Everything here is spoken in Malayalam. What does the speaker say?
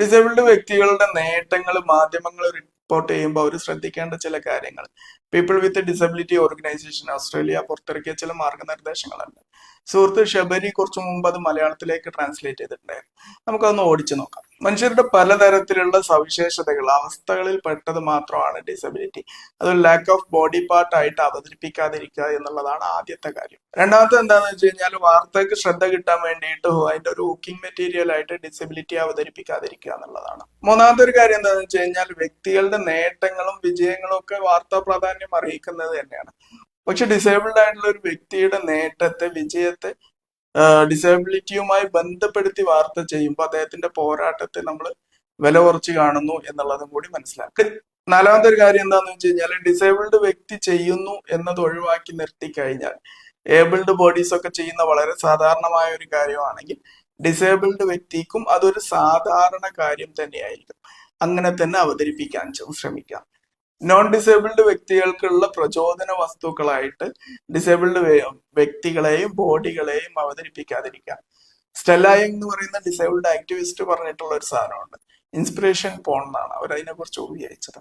ഡിസേബിൾഡ് വ്യക്തികളുടെ നേട്ടങ്ങൾ മാധ്യമങ്ങൾ റിപ്പോർട്ട് ചെയ്യുമ്പോൾ അവർ ശ്രദ്ധിക്കേണ്ട ചില കാര്യങ്ങൾ people with disability organisation Australia പുറത്തിറക്കിയ ചില മാർഗനിർദ്ദേശങ്ങളുണ്ട്. സുഹൃത്ത് ഷബരി കുറച്ചു മുമ്പ് അത് മലയാളത്തിലേക്ക് ട്രാൻസ്ലേറ്റ് ചെയ്തിട്ടുണ്ടായിരുന്നു. നമുക്കതൊന്ന് ഓടിച്ചു നോക്കാം. മനുഷ്യരുടെ പലതരത്തിലുള്ള സവിശേഷതകൾ അവസ്ഥകളിൽ പെട്ടത് മാത്രമാണ് ഡിസബിലിറ്റി. അത് ലാക്ക് ഓഫ് ബോഡി പാർട്ട് ആയിട്ട് അവതരിപ്പിക്കാതിരിക്കുക എന്നുള്ളതാണ് ആദ്യത്തെ കാര്യം. രണ്ടാമത്തെ എന്താണെന്ന് വെച്ച് കഴിഞ്ഞാൽ വാർത്തയ്ക്ക് ശ്രദ്ധ കിട്ടാൻ വേണ്ടിയിട്ട് അതിന്റെ ഒരു ഹുക്കിംഗ് മെറ്റീരിയൽ ആയിട്ട് ഡിസബിലിറ്റി അവതരിപ്പിക്കാതിരിക്കുക എന്നുള്ളതാണ്. മൂന്നാമത്തെ ഒരു കാര്യം എന്താണെന്ന് വെച്ച് കഴിഞ്ഞാൽ വ്യക്തികളുടെ നേട്ടങ്ങളും വിജയങ്ങളും ഒക്കെ വാർത്താ പ്രാധാന്യം അറിയിക്കുന്നത് തന്നെയാണ്. പക്ഷെ ഡിസേബിൾഡ് ആയിട്ടുള്ള ഒരു വ്യക്തിയുടെ നേട്ടത്തെ വിജയത്തെ ഡിസേബിലിറ്റിയുമായി ബന്ധപ്പെടുത്തി വാർത്ത ചെയ്യുമ്പോൾ അദ്ദേഹത്തിന്റെ പോരാട്ടത്തെ നമ്മൾ വില കുറച്ച് കാണുന്നു എന്നുള്ളതും കൂടി മനസ്സിലാക്കുക. നാലാമത്തെ ഒരു കാര്യം എന്താണെന്ന് വെച്ച് കഴിഞ്ഞാൽ ഡിസേബിൾഡ് വ്യക്തി ചെയ്യുന്നു എന്നത് ഒഴിവാക്കി നിർത്തി കഴിഞ്ഞാൽ ഏബിൾഡ് ബോഡീസ് ഒക്കെ ചെയ്യുന്ന വളരെ സാധാരണമായ ഒരു കാര്യമാണെങ്കിൽ ഡിസേബിൾഡ് വ്യക്തിക്കും അതൊരു സാധാരണ കാര്യം തന്നെയായിരിക്കും. അങ്ങനെ തന്നെ അവതരിപ്പിക്കാൻ ശ്രമിക്കാം. നോൺ ഡിസേബിൾഡ് വ്യക്തികൾക്കുള്ള പ്രചോദന വസ്തുക്കളായിട്ട് ഡിസേബിൾഡ് വ്യക്തികളെയും ബോഡികളെയും അവതരിപ്പിക്കാതിരിക്കാം. സ്റ്റെല്ല യങ് എന്ന് പറയുന്ന ഡിസേബിൾഡ് ആക്ടിവിസ്റ്റ് പറഞ്ഞിട്ടുള്ള ഒരു സാധനമുണ്ട്, ഇൻസ്പിറേഷൻ പോൺ എന്നാണ് അവർ അതിനെ കുറിച്ച് ഉപയോഗിച്ചത്.